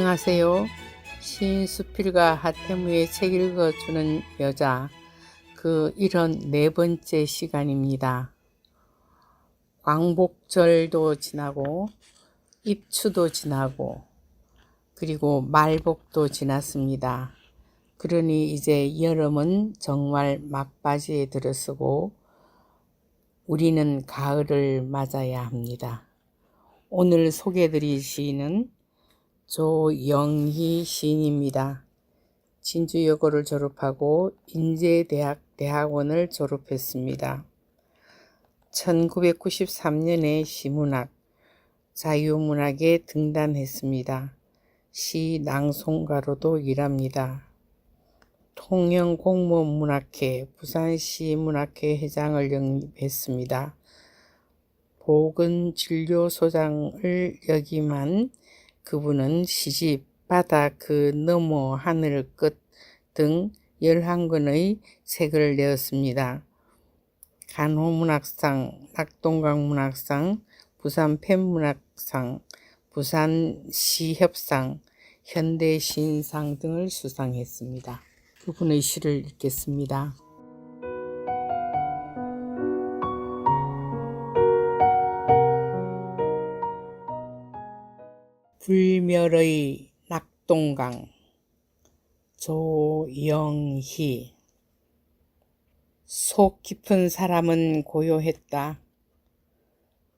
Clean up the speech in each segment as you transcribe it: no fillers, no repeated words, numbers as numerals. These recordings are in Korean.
안녕하세요. 신수필과 하태무의 책 읽어주는 여자 이런 네 번째 시간입니다. 광복절도 지나고 입추도 지나고 그리고 말복도 지났습니다. 그러니 이제 여름은 정말 막바지에 들어서고 우리는 가을을 맞아야 합니다. 오늘 소개해드릴 시인은 조영희 시인입니다. 진주여고를 졸업하고 인제대학 대학원을 졸업했습니다. 1993년에 시문학, 자유문학에 등단했습니다. 시 낭송가로도 일합니다. 통영공무문학회, 부산시문학회 회장을 영입했습니다. 보건진료소장을 역임한 그분은 시집, 바다 그 너머 하늘 끝 등 11권의 책을 내었습니다. 간호문학상, 낙동강문학상, 부산팬문학상, 부산시협상, 현대시인상 등을 수상했습니다. 그분의 시를 읽겠습니다. 불멸의 낙동강, 조영희. 속 깊은 사람은 고요했다.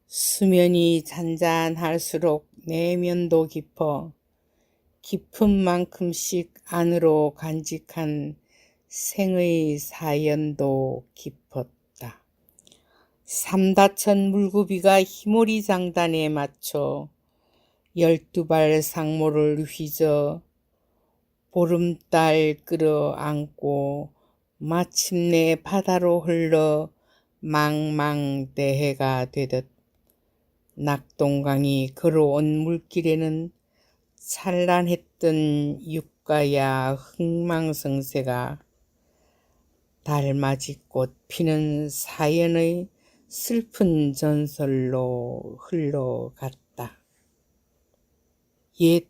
수면이 잔잔할수록 내면도 깊어 깊은 만큼씩 안으로 간직한 생의 사연도 깊었다. 삼다천 물구비가 희모리 장단에 맞춰 12발 상모를 휘저 보름달 끌어안고 마침내 바다로 흘러 망망대해가 되듯 낙동강이 걸어온 물길에는 찬란했던 육가야 흥망성쇠가 달맞이꽃 피는 사연의 슬픈 전설로 흘러갔다. 옛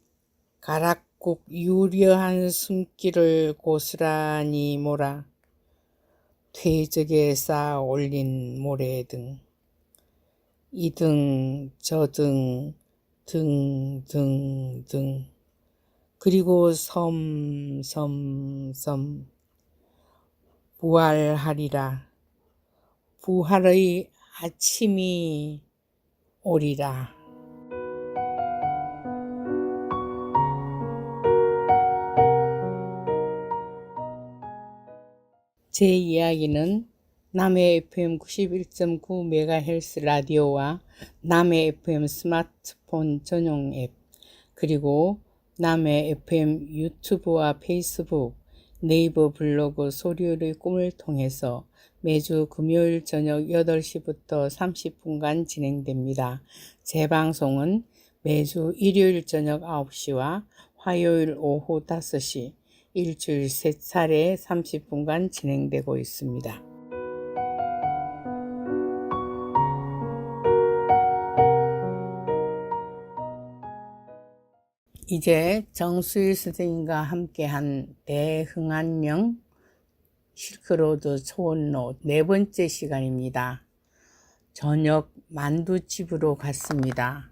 가락국 유려한 숨길을 고스란히 몰아 퇴적에 쌓아 올린 모래등, 이등 저등 등등등, 그리고 섬 부활하리라. 부활의 아침이 오리라. 제 이야기는 남해 FM 91.9MHz 라디오와 남해 FM 스마트폰 전용 앱, 그리고 남해 FM 유튜브와 페이스북, 네이버 블로그 소리의 꿈을 통해서 매주 금요일 저녁 8시부터 30분간 진행됩니다. 재방송은 매주 일요일 저녁 9시와 화요일 오후 5시, 일주일 3차례 30분간 진행되고 있습니다. 이제 정수일 선생님과 함께한 대흥안령 실크로드 초원로 네 번째 시간입니다. 저녁 만두집으로 갔습니다.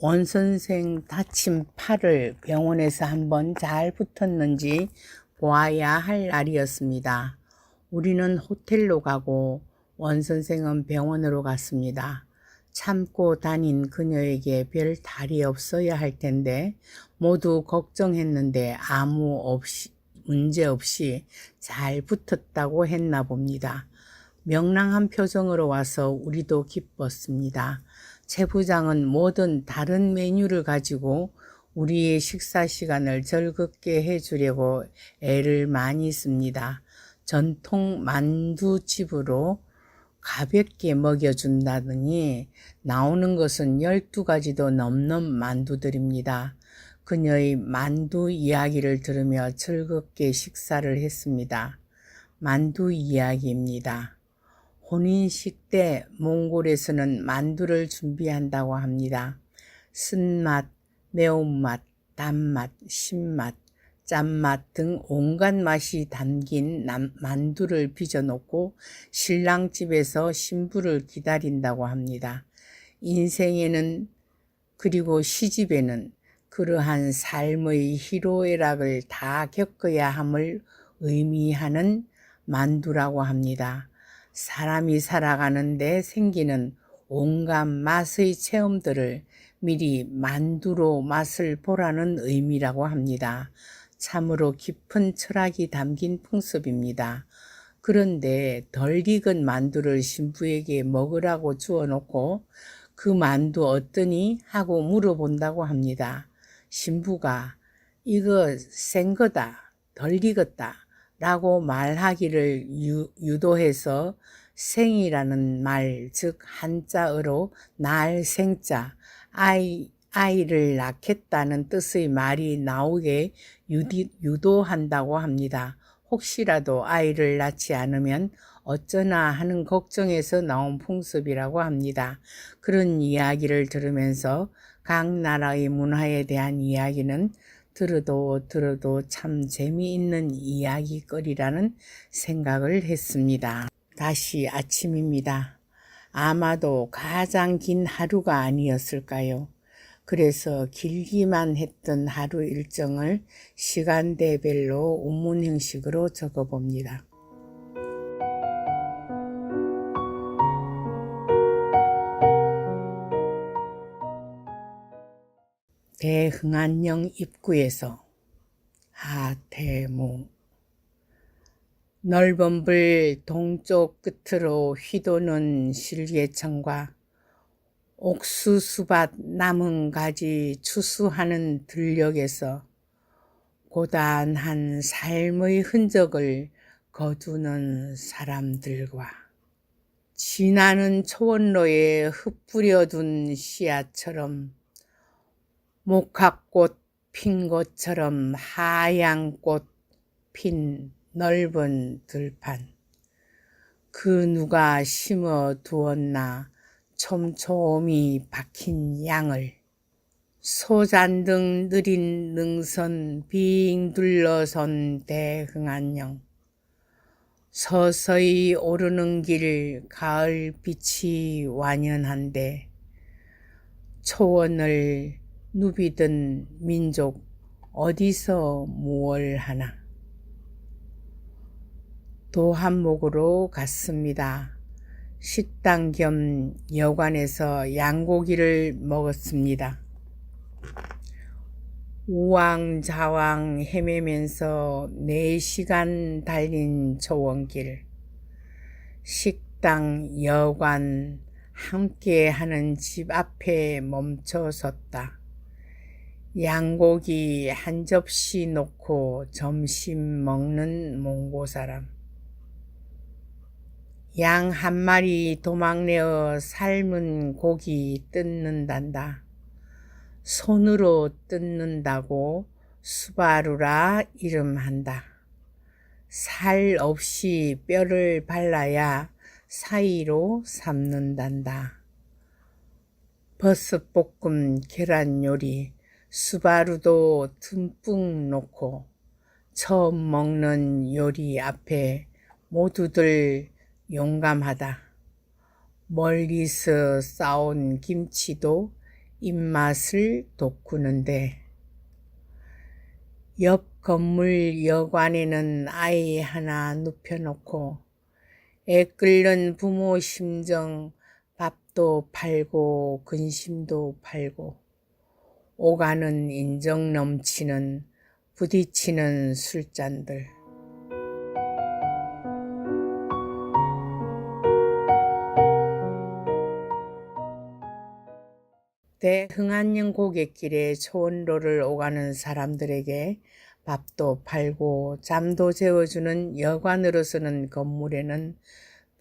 원선생 다친 팔을 병원에서 한번 잘 붙었는지 보아야 할 날이었습니다. 우리는 호텔로 가고 원선생은 병원으로 갔습니다. 참고 다닌 그녀에게 별 탈이 없어야 할 텐데 모두 걱정했는데 문제 없이 잘 붙었다고 했나 봅니다. 명랑한 표정으로 와서 우리도 기뻤습니다. 최 부장은 뭐든 다른 메뉴를 가지고 우리의 식사 시간을 즐겁게 해주려고 애를 많이 씁니다. 전통 만두집으로 가볍게 먹여준다더니 나오는 것은 12가지도 넘는 만두들입니다. 그녀의 만두 이야기를 들으며 즐겁게 식사를 했습니다. 만두 이야기입니다. 혼인식 때 몽골에서는 만두를 준비한다고 합니다. 쓴맛, 매운맛, 단맛, 신맛, 짠맛 등 온갖 맛이 담긴 만두를 빚어놓고 신랑집에서 신부를 기다린다고 합니다. 인생에는 그리고 시집에는 그러한 삶의 희로애락을 다 겪어야 함을 의미하는 만두라고 합니다. 사람이 살아가는데 생기는 온갖 맛의 체험들을 미리 만두로 맛을 보라는 의미라고 합니다. 참으로 깊은 철학이 담긴 풍습입니다. 그런데 덜 익은 만두를 신부에게 먹으라고 주어놓고 그 만두 어떠니? 하고 물어본다고 합니다. 신부가 이거 센 거다, 덜 익었다 라고 말하기를 유도해서 생이라는 말, 즉 한자어로 날 생자, 아이를 낳겠다는 뜻의 말이 나오게 유도한다고 합니다. 혹시라도 아이를 낳지 않으면 어쩌나 하는 걱정에서 나온 풍습이라고 합니다. 그런 이야기를 들으면서 각 나라의 문화에 대한 이야기는 들어도 참 재미있는 이야기거리라는 생각을 했습니다. 다시 아침입니다. 아마도 가장 긴 하루가 아니었을까요? 그래서 길기만 했던 하루 일정을 시간대별로 운문 형식으로 적어봅니다. 대흥안령 입구에서 하태무 넓은 불 동쪽 끝으로 휘도는 실개천과 옥수수밭 남은 가지 추수하는 들녘에서 고단한 삶의 흔적을 거두는 사람들과 지나는 초원로에 흩뿌려둔 씨앗처럼 목화꽃 핀 것처럼 하얀 꽃 핀 넓은 들판, 그 누가 심어 두었나 촘촘히 박힌 양을 소잔등 느린 능선 빙 둘러선 대흥안령, 서서히 오르는 길 가을빛이 완연한데 초원을 누비던 민족 어디서 무얼 하나. 도한목으로 갔습니다. 식당 겸 여관에서 양고기를 먹었습니다. 우왕좌왕 헤매면서 4시간 달린 초원길, 식당, 여관 함께 하는 집 앞에 멈춰 섰다. 양고기 한 접시 놓고 점심 먹는 몽고 사람. 양 한 마리 도망내어 삶은 고기 뜯는단다. 손으로 뜯는다고 수바루라 이름한다. 살 없이 뼈를 발라야 사이로 삶는단다. 버섯볶음 계란 요리 수바루도 듬뿍 놓고 처음 먹는 요리 앞에 모두들 용감하다. 멀리서 싸온 김치도 입맛을 돋구는데 옆 건물 여관에는 아이 하나 눕혀놓고 애 끓는 부모 심정 밥도 팔고 근심도 팔고 오가는 인정 넘치는 부딪히는 술잔들. 대흥안령 고갯길에 초원로를 오가는 사람들에게 밥도 팔고 잠도 재워주는 여관으로서는 건물에는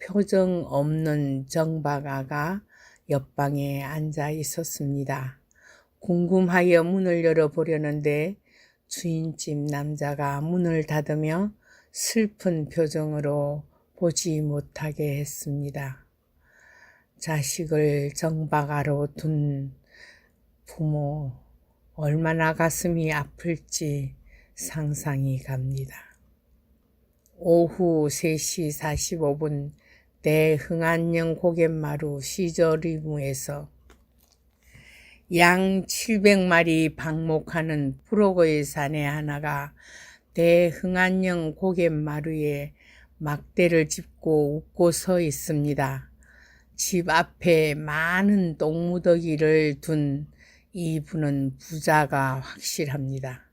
표정 없는 정박아가 옆방에 앉아 있었습니다. 궁금하여 문을 열어보려는데 주인집 남자가 문을 닫으며 슬픈 표정으로 보지 못하게 했습니다. 자식을 정박아로 둔 부모 얼마나 가슴이 아플지 상상이 갑니다. 오후 3시 45분 대흥안령 고갯마루 시저리무에서 양 700마리 방목하는 부록의 사내 하나가 대흥안령 고갯마루에 막대를 짚고 웃고 서 있습니다. 집 앞에 많은 똥무더기를 둔 이분은 부자가 확실합니다.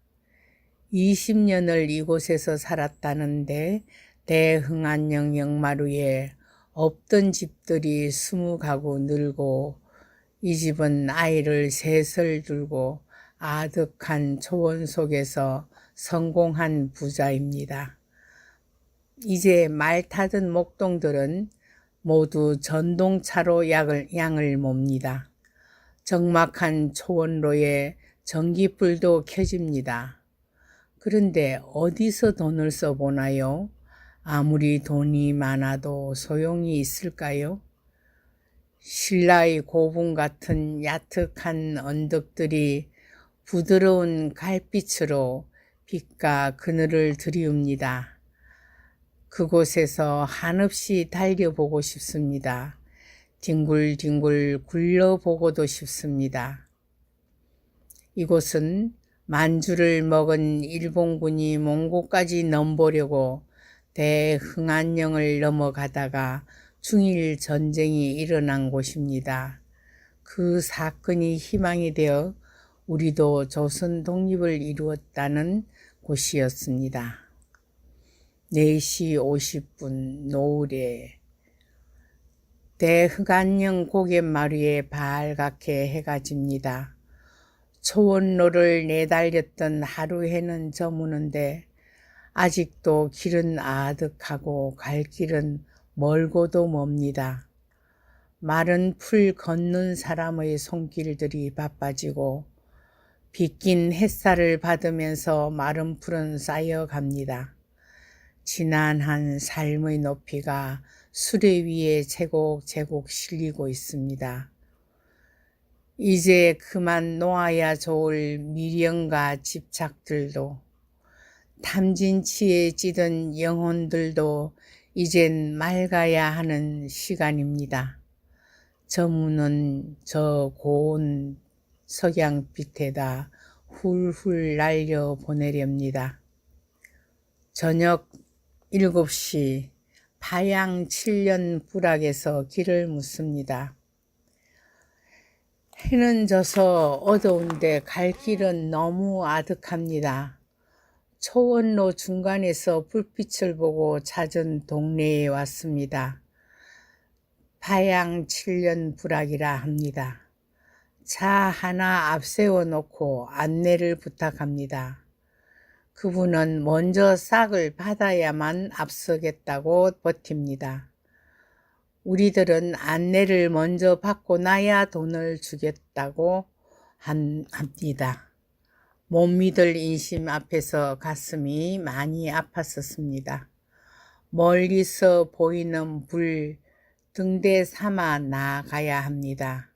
20년을 이곳에서 살았다는데 대흥안령 역마루에 없던 집들이 20가구 늘고 이 집은 아이를 셋을 두고 아득한 초원 속에서 성공한 부자입니다. 이제 말 타던 목동들은 모두 전동차로 양을 몹니다. 적막한 초원로에 전기불도 켜집니다. 그런데 어디서 돈을 써보나요? 아무리 돈이 많아도 소용이 있을까요? 신라의 고분 같은 야특한 언덕들이 부드러운 갈빛으로 빛과 그늘을 드리웁니다. 그곳에서 한없이 달려보고 싶습니다. 뒹굴뒹굴 굴러보고도 싶습니다. 이곳은 만주를 먹은 일본군이 몽고까지 넘보려고 대흥안령을 넘어가다가 중일 전쟁이 일어난 곳입니다. 그 사건이 희망이 되어 우리도 조선 독립을 이루었다는 곳이었습니다. 4시 50분 노을에 대흥안령 고갯마루에 발갛게 해가 집니다. 초원로를 내달렸던 하루 해는 저무는데 아직도 길은 아득하고 갈 길은 멀고도 멉니다. 마른 풀 걷는 사람의 손길들이 바빠지고 빗긴 햇살을 받으면서 마른 풀은 쌓여갑니다. 지난한 삶의 높이가 수레 위에 제곡제곡 실리고 있습니다. 이제 그만 놓아야 좋을 미련과 집착들도 탐진치에 찌든 영혼들도 이젠 맑아야 하는 시간입니다. 저무는 저 고운 석양빛에다 훌훌 날려보내렵니다. 저녁 7시 파양 7년 부락에서 길을 묻습니다. 해는 져서 어두운데 갈 길은 너무 아득합니다. 초원로 중간에서 불빛을 보고 찾은 동네에 왔습니다. 파양 7년 부락이라 합니다. 차 하나 앞세워 놓고 안내를 부탁합니다. 그분은 먼저 싹을 받아야만 앞서겠다고 버팁니다. 우리들은 안내를 먼저 받고 나야 돈을 주겠다고 합니다. 못 믿을 인심 앞에서 가슴이 많이 아팠었습니다. 멀리서 보이는 불 등대 삼아 나아가야 합니다.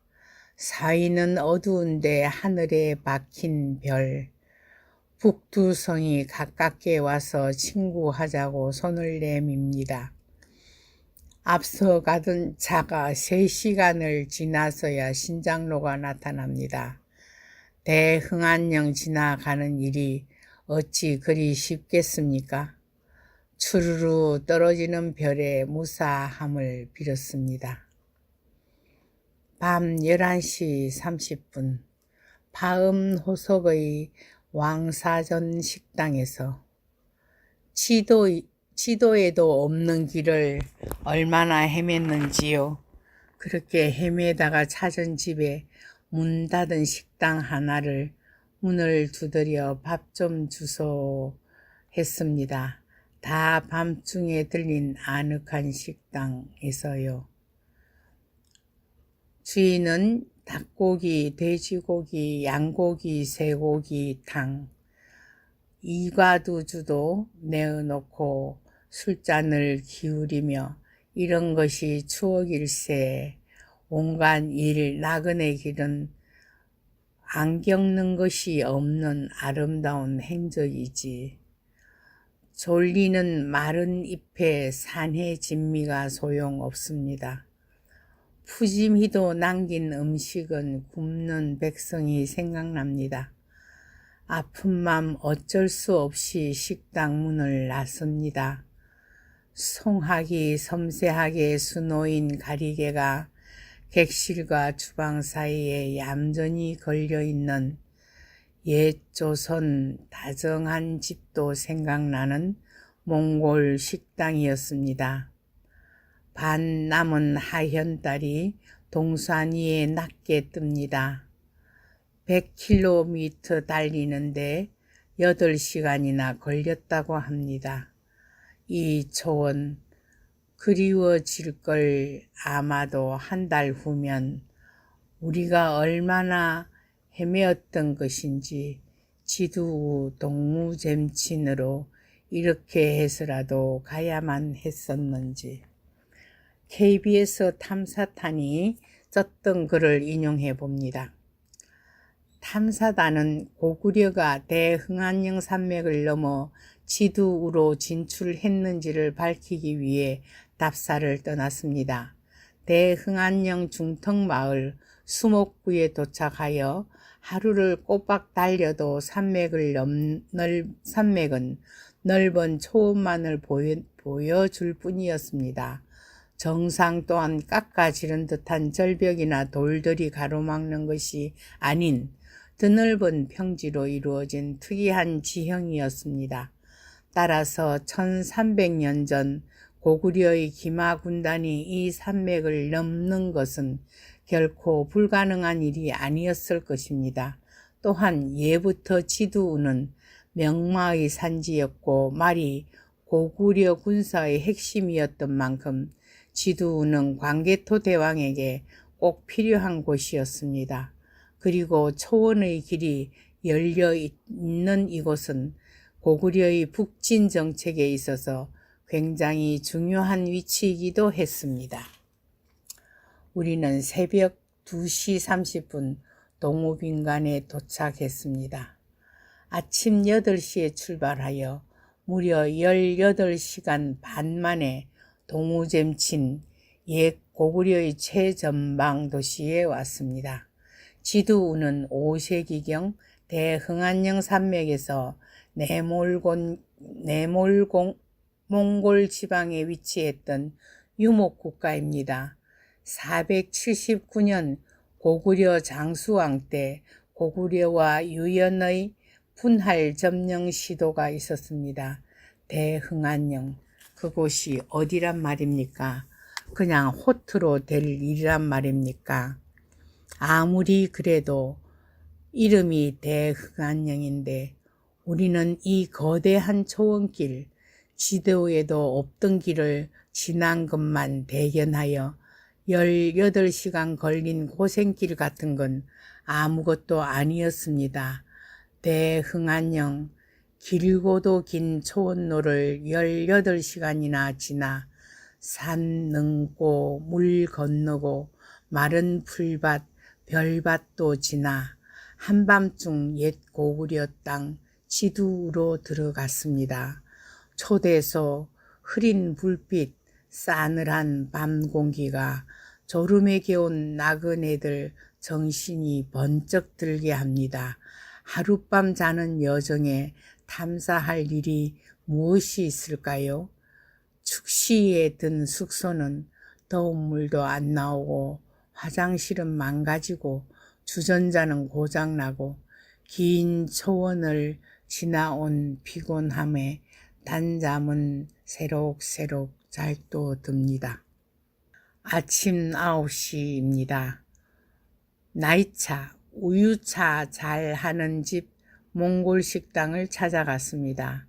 사위는 어두운데 하늘에 박힌 별, 북두성이 가깝게 와서 친구하자고 손을 내밉니다. 앞서 가던 차가 3시간을 지나서야 신장로가 나타납니다. 대흥안령 지나가는 일이 어찌 그리 쉽겠습니까? 추르르 떨어지는 별의 무사함을 빌었습니다. 밤 11시 30분 파음호석의 왕사전 식당에서 지도에도 없는 길을 얼마나 헤맸는지요. 그렇게 헤매다가 찾은 집에 문 닫은 식당 하나를 문을 두드려 밥 좀 주소 했습니다. 다 밤중에 들린 아늑한 식당에서요. 주인은 닭고기, 돼지고기, 양고기, 쇠고기, 탕, 이과두주도 내어놓고 술잔을 기울이며 이런 것이 추억일세. 온갖 일 나그네 길은 안 겪는 것이 없는 아름다운 행적이지. 졸리는 마른 잎에 산의 진미가 소용없습니다. 푸짐히도 남긴 음식은 굶는 백성이 생각납니다. 아픈 맘 어쩔 수 없이 식당 문을 나섭니다. 송하기 섬세하게 수놓인 가리개가 객실과 주방 사이에 얌전히 걸려있는 옛 조선 다정한 집도 생각나는 몽골 식당이었습니다. 반 남은 하얀 달이 동산 위에 낮게 뜹니다. 100km 달리는데 8시간이나 걸렸다고 합니다. 이 초원 그리워질 걸. 아마도 한 달 후면 우리가 얼마나 헤매었던 것인지, 지두 동무잼친으로 이렇게 해서라도 가야만 했었는지. KBS 탐사탄이 썼던 글을 인용해 봅니다. 탐사단은 고구려가 대흥안령 산맥을 넘어 지두로 진출했는지를 밝히기 위해 답사를 떠났습니다. 대흥안령 중턱마을 수목구에 도착하여 하루를 꼬박 달려도 산맥은 넓은 초원만을 보여줄 뿐이었습니다. 정상 또한 깎아지른 듯한 절벽이나 돌들이 가로막는 것이 아닌 드넓은 평지로 이루어진 특이한 지형이었습니다. 따라서 1300년 전 고구려의 기마 군단이 이 산맥을 넘는 것은 결코 불가능한 일이 아니었을 것입니다. 또한 예부터 지두우는 명마의 산지였고 말이 고구려 군사의 핵심이었던 만큼 지두우는 광개토 대왕에게 꼭 필요한 곳이었습니다. 그리고 초원의 길이 열려 있는 이곳은 고구려의 북진 정책에 있어서 굉장히 중요한 위치이기도 했습니다. 우리는 새벽 2시 30분 동우빈관에 도착했습니다. 아침 8시에 출발하여 무려 18시간 반 만에 동우잼친 옛 고구려의 최전방 도시에 왔습니다. 지두우는 5세기경 대흥안령 산맥에서 몽골 지방에 위치했던 유목국가입니다. 479년 고구려 장수왕 때 고구려와 유연의 분할 점령 시도가 있었습니다. 대흥안령, 그곳이 어디란 말입니까? 그냥 호트로 될 일이란 말입니까? 아무리 그래도 이름이 대흥안령인데 우리는 이 거대한 초원길, 지도에도 없던 길을 지난 것만 대견하여 18시간 걸린 고생길 같은 건 아무것도 아니었습니다. 대흥안령, 길고도 긴 초원로를 18시간이나 지나 산 넘고 물 건너고 마른 풀밭, 별밭도 지나 한밤중 옛 고구려 땅 지두로 들어갔습니다. 초대소, 흐린 불빛, 싸늘한 밤 공기가 졸음에 겨운 나그네들 정신이 번쩍 들게 합니다. 하룻밤 자는 여정에 탐사할 일이 무엇이 있을까요? 축시에 든 숙소는 더운 물도 안 나오고 화장실은 망가지고 주전자는 고장나고 긴 초원을 지나온 피곤함에 단잠은 새록새록 잘도 듭니다. 아침 9시입니다. 나이차, 우유차 잘 하는 집 몽골 식당을 찾아갔습니다.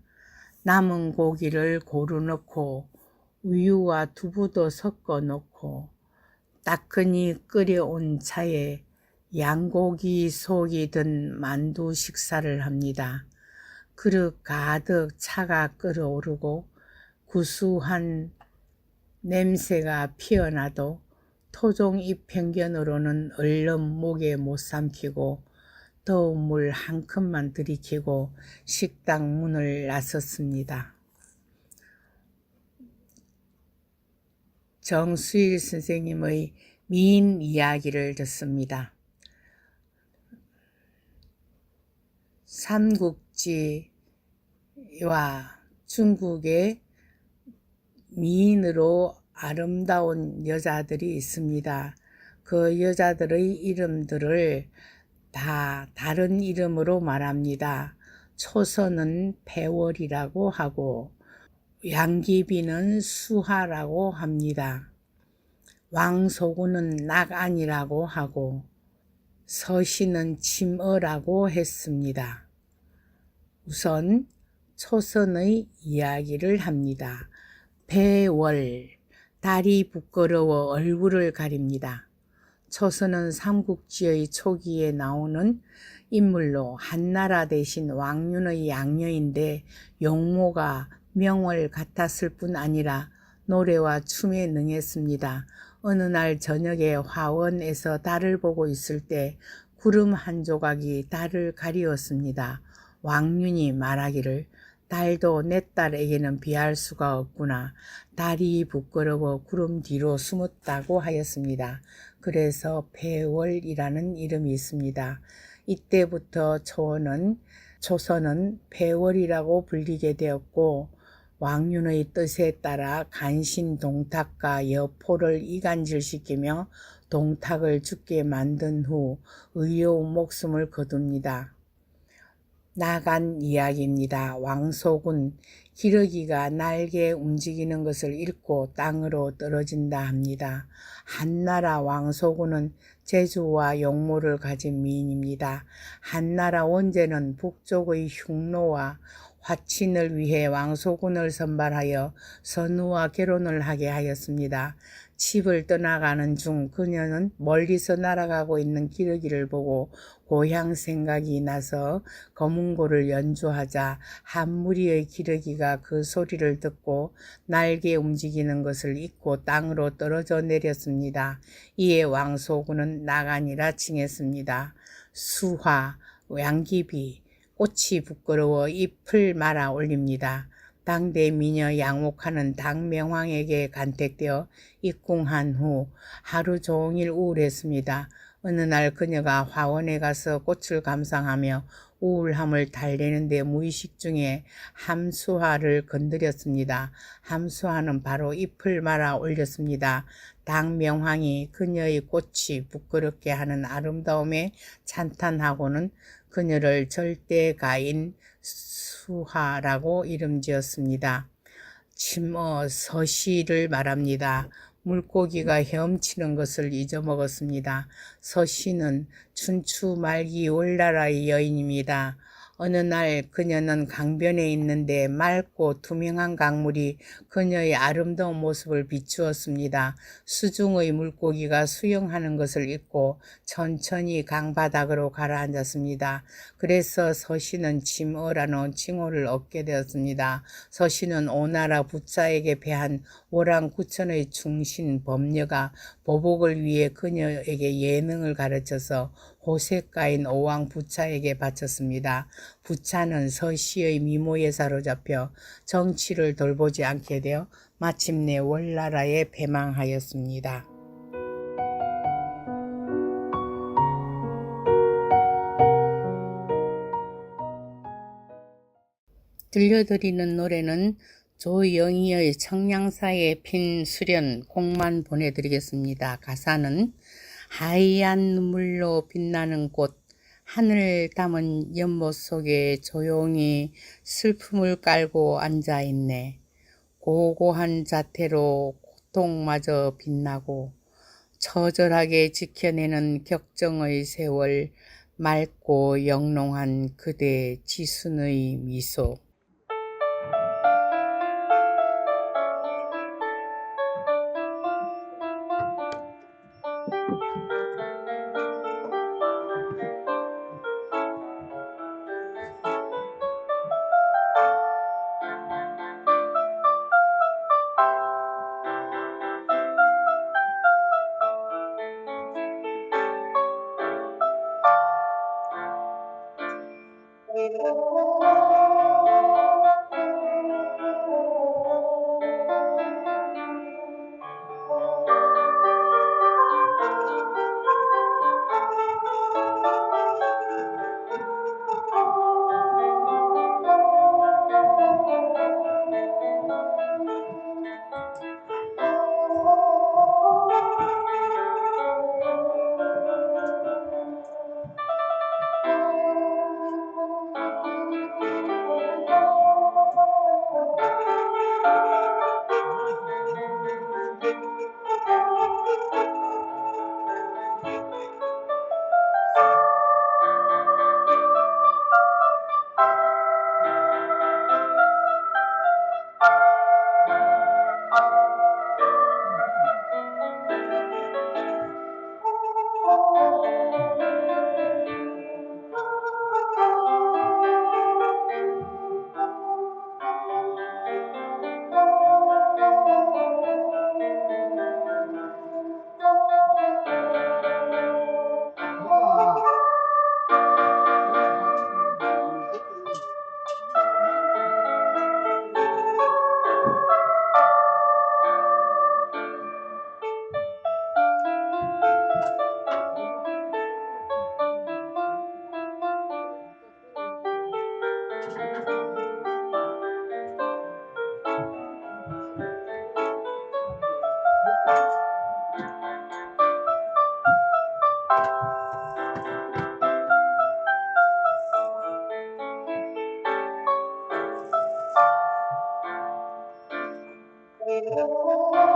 남은 고기를 고루 넣고 우유와 두부도 섞어 넣고 따끈히 끓여온 차에 양고기 속이 든 만두 식사를 합니다. 그릇 가득 차가 끓어오르고 구수한 냄새가 피어나도 토종잎 편견으로는 얼른 목에 못 삼키고 더운 물 한 컵만 들이키고 식당 문을 나섰습니다. 정수일 선생님의 미인 이야기를 듣습니다. 삼국지와 중국의 미인으로 아름다운 여자들이 있습니다. 그 여자들의 이름들을 다 다른 이름으로 말합니다. 초선은 패월이라고 하고 양귀비는 수하라고 합니다. 왕소군은 낙안이라고 하고 서신은 침어라고 했습니다. 우선 초선의 이야기를 합니다. 패월, 달이 부끄러워 얼굴을 가립니다. 초선은 삼국지의 초기에 나오는 인물로 한나라 대신 왕윤의 양녀인데 용모가 명월 같았을 뿐 아니라 노래와 춤에 능했습니다. 어느 날 저녁에 화원에서 달을 보고 있을 때 구름 한 조각이 달을 가리웠습니다. 왕윤이 말하기를 달도 내 딸에게는 비할 수가 없구나. 달이 부끄러워 구름 뒤로 숨었다고 하였습니다. 그래서 패월이라는 이름이 있습니다. 이때부터 초선은 패월이라고 불리게 되었고 왕윤의 뜻에 따라 간신 동탁과 여포를 이간질시키며 동탁을 죽게 만든 후 의로운 목숨을 거둡니다. 나간 이야기입니다. 왕소군, 기러기가 날개 움직이는 것을 잃고 땅으로 떨어진다 합니다. 한나라 왕소군은 재주와 용모를 가진 미인입니다. 한나라 원제는 북쪽의 흉노와 화친을 위해 왕소군을 선발하여 선우와 결혼을 하게 하였습니다. 집을 떠나가는 중 그녀는 멀리서 날아가고 있는 기러기를 보고 고향 생각이 나서 거문고를 연주하자 한 무리의 기러기가 그 소리를 듣고 날개 움직이는 것을 잊고 땅으로 떨어져 내렸습니다. 이에 왕소군은 나간이라 칭했습니다. 수화, 양귀비, 꽃이 부끄러워 잎을 말아 올립니다. 당대 미녀 양옥하는 당명황에게 간택되어 입궁한 후 하루 종일 우울했습니다. 어느 날 그녀가 화원에 가서 꽃을 감상하며 우울함을 달래는데 무의식 중에 함수화를 건드렸습니다. 함수화는 바로 잎을 말아 올렸습니다. 당명황이 그녀의 꽃이 부끄럽게 하는 아름다움에 찬탄하고는 그녀를 절대가인 수하라고 이름 지었습니다. 침어 서시를 말합니다. 물고기가 헤엄치는 것을 잊어먹었습니다. 서시는 춘추 말기 월나라의 여인입니다. 어느 날 그녀는 강변에 있는데 맑고 투명한 강물이 그녀의 아름다운 모습을 비추었습니다. 수중의 물고기가 수영하는 것을 잊고 천천히 강바닥으로 가라앉았습니다. 그래서 서씨는 침어라는 칭호를 얻게 되었습니다. 서씨는 오나라 부차에게 패한 오랑구천의 충신 범녀가 보복을 위해 그녀에게 예능을 가르쳐서 호색가인 오왕 부차에게 바쳤습니다. 부차는 서씨의 미모에 사로잡혀 정치를 돌보지 않게 되어 마침내 월나라에 패망하였습니다. 들려드리는 노래는 조영희의 청량사에 핀 수련 곡만 보내드리겠습니다. 가사는 하얀 눈물로 빛나는 꽃, 하늘 담은 연못 속에 조용히 슬픔을 깔고 앉아있네. 고고한 자태로 고통마저 빛나고 처절하게 지켜내는 격정의 세월, 맑고 영롱한 그대 지순의 미소. Thank you.